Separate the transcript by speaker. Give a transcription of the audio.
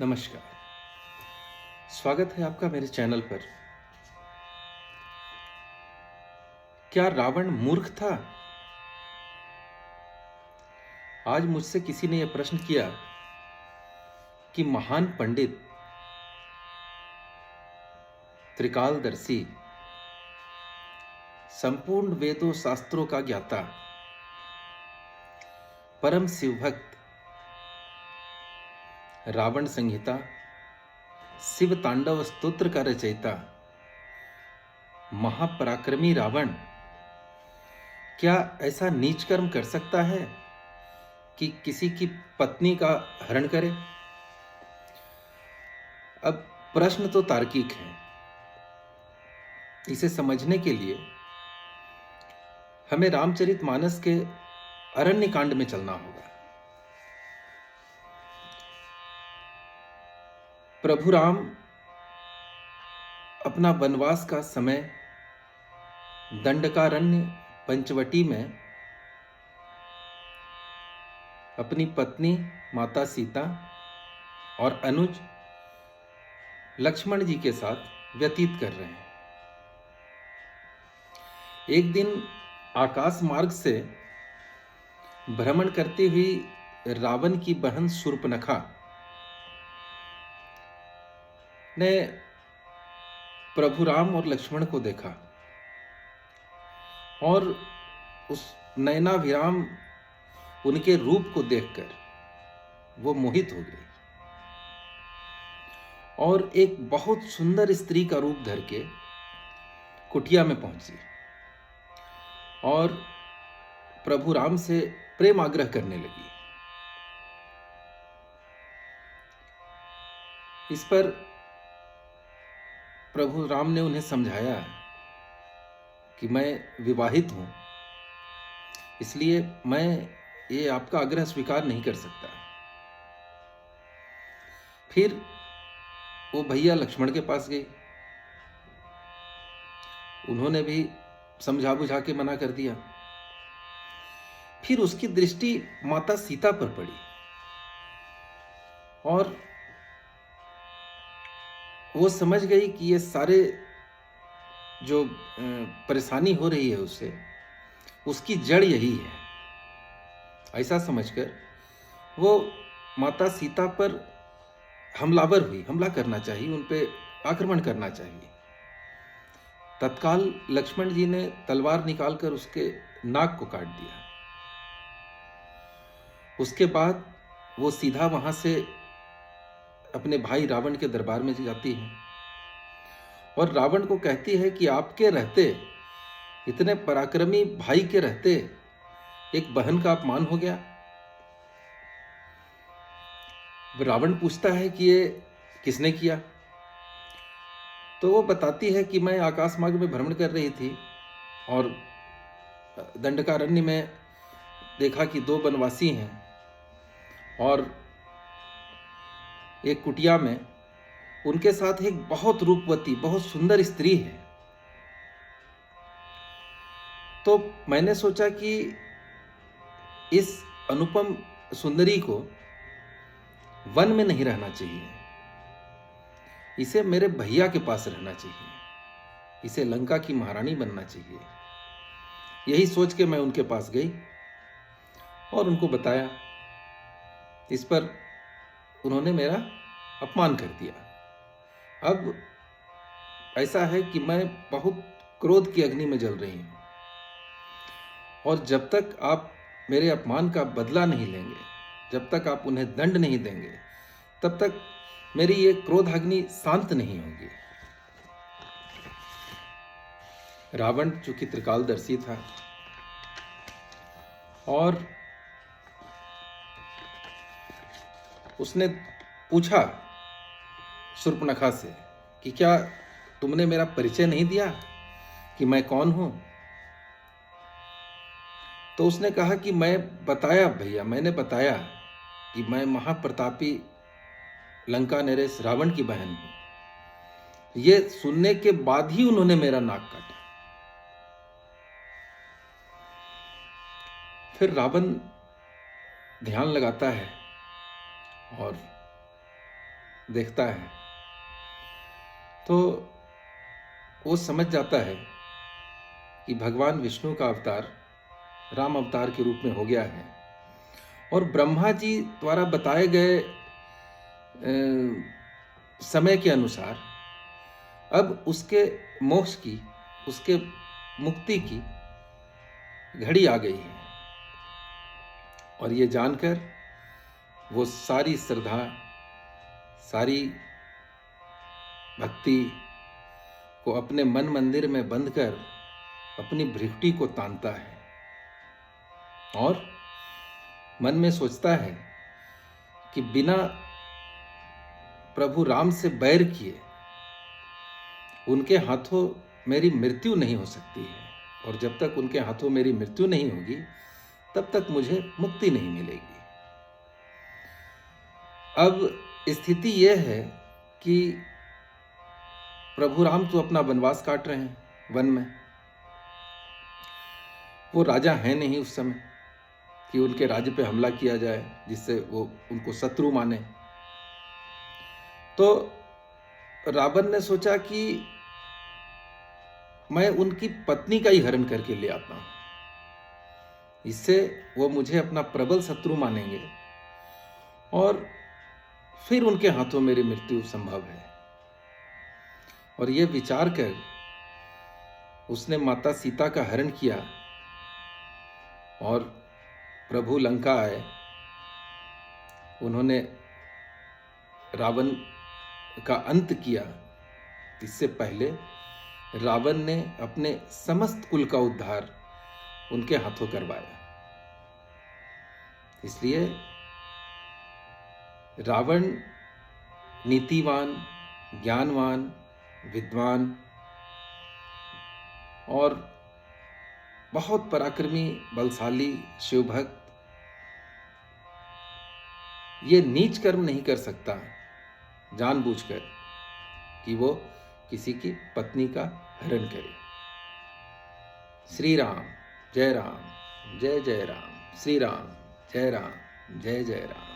Speaker 1: नमस्कार। स्वागत है आपका मेरे चैनल पर। क्या रावण मूर्ख था? आज मुझसे किसी ने यह प्रश्न किया कि महान पंडित, त्रिकालदर्शी, संपूर्ण वेदों शास्त्रों का ज्ञाता, परम शिवभक्त, रावण संहिता, शिव तांडव स्तोत्र का रचयिता, महापराक्रमी रावण क्या ऐसा नीच कर्म कर सकता है कि किसी की पत्नी का हरण करे? अब प्रश्न तो तार्किक है। इसे समझने के लिए हमें रामचरितमानस के अरण्य कांड में चलना होगा। प्रभु राम अपना वनवास का समय दंडकारण्य पंचवटी में अपनी पत्नी माता सीता और अनुज लक्ष्मण जी के साथ व्यतीत कर रहे हैं। एक दिन आकाश मार्ग से भ्रमण करती हुई रावण की बहन शूर्पणखा ने प्रभु राम और लक्ष्मण को देखा और उस नयनाभिराम उनके रूप को देखकर वो मोहित हो गई और एक बहुत सुंदर स्त्री का रूप धर के कुटिया में पहुंची और प्रभु राम से प्रेम आग्रह करने लगी। इस पर प्रभु राम ने उन्हें समझाया कि मैं विवाहित हूं, इसलिए मैं ये आपका आग्रह स्वीकार नहीं कर सकता। फिर वो भैया लक्ष्मण के पास गई। उन्होंने भी समझा बुझा के मना कर दिया। फिर उसकी दृष्टि माता सीता पर पड़ी और वो समझ गई कि ये सारे जो परेशानी हो रही है उससे, उसकी जड़ यही है। ऐसा समझकर वो माता सीता पर हमलावर हुई। हमला करना चाहिए, उन पे आक्रमण करना चाहिए। तत्काल लक्ष्मण जी ने तलवार निकालकर उसके नाक को काट दिया। उसके बाद वो सीधा वहां से अपने भाई रावण के दरबार में जाती है और रावण को कहती है कि आपके रहते, इतने पराक्रमी भाई के रहते, एक बहन का अपमान हो गया। रावण पूछता है कि ये किसने किया? तो वो बताती है कि मैं आकाश मार्ग में भ्रमण कर रही थी और दंडकारण्य में देखा कि दो वनवासी हैं और एक कुटिया में उनके साथ एक बहुत रूपवती, बहुत सुंदर स्त्री है। तो मैंने सोचा कि इस अनुपम सुंदरी को वन में नहीं रहना चाहिए, इसे मेरे भैया के पास रहना चाहिए, इसे लंका की महारानी बनना चाहिए। यही सोच के मैं उनके पास गई और उनको बताया। इस पर उन्होंने मेरा अपमान कर दिया। अब ऐसा है कि मैं बहुत क्रोध की अग्नि में जल रही हूं और जब तक आप मेरे अपमान का बदला नहीं लेंगे, जब तक आप उन्हें दंड नहीं देंगे, तब तक मेरी ये क्रोध अग्नि शांत नहीं होगी। रावण चूंकि त्रिकालदर्शी था और उसने पूछा शूर्पणखा से कि क्या तुमने मेरा परिचय नहीं दिया कि मैं कौन हूं? तो उसने कहा कि मैं बताया भैया, मैंने बताया कि मैं महाप्रतापी लंका नरेश रावण की बहन हूं। ये सुनने के बाद ही उन्होंने मेरा नाक काटा। फिर रावण ध्यान लगाता है और देखता है तो वो समझ जाता है कि भगवान विष्णु का अवतार राम अवतार के रूप में हो गया है और ब्रह्मा जी द्वारा बताए गए समय के अनुसार अब उसके मोक्ष की, उसके मुक्ति की घड़ी आ गई है। और ये जानकर वो सारी श्रद्धा, सारी भक्ति को अपने मन मंदिर में बंद कर अपनी भृकुटी को तानता है और मन में सोचता है कि बिना प्रभु राम से बैर किए उनके हाथों मेरी मृत्यु नहीं हो सकती है और जब तक उनके हाथों मेरी मृत्यु नहीं होगी तब तक मुझे मुक्ति नहीं मिलेगी। अब स्थिति यह है कि प्रभु राम तो अपना वनवास काट रहे हैं वन में। वो राजा हैं नहीं उस समय कि उनके राज्य पे हमला किया जाए जिससे वो उनको शत्रु माने। तो रावण ने सोचा कि मैं उनकी पत्नी का ही हरण करके ले आता हूं, इससे वो मुझे अपना प्रबल शत्रु मानेंगे और फिर उनके हाथों मेरी मृत्यु संभव है। और यह विचार कर उसने माता सीता का हरण किया और प्रभु लंका आए। उन्होंने रावण का अंत किया। इससे पहले रावण ने अपने समस्त कुल का उद्धार उनके हाथों करवाया। इसलिए रावण नीतिवान, ज्ञानवान, विद्वान और बहुत पराक्रमी, बलशाली, शिवभक्त ये नीच कर्म नहीं कर सकता जानबूझकर कि वो किसी की पत्नी का हरण करे। श्री राम जय राम, जय जय राम। श्री राम जय राम, जय जय राम।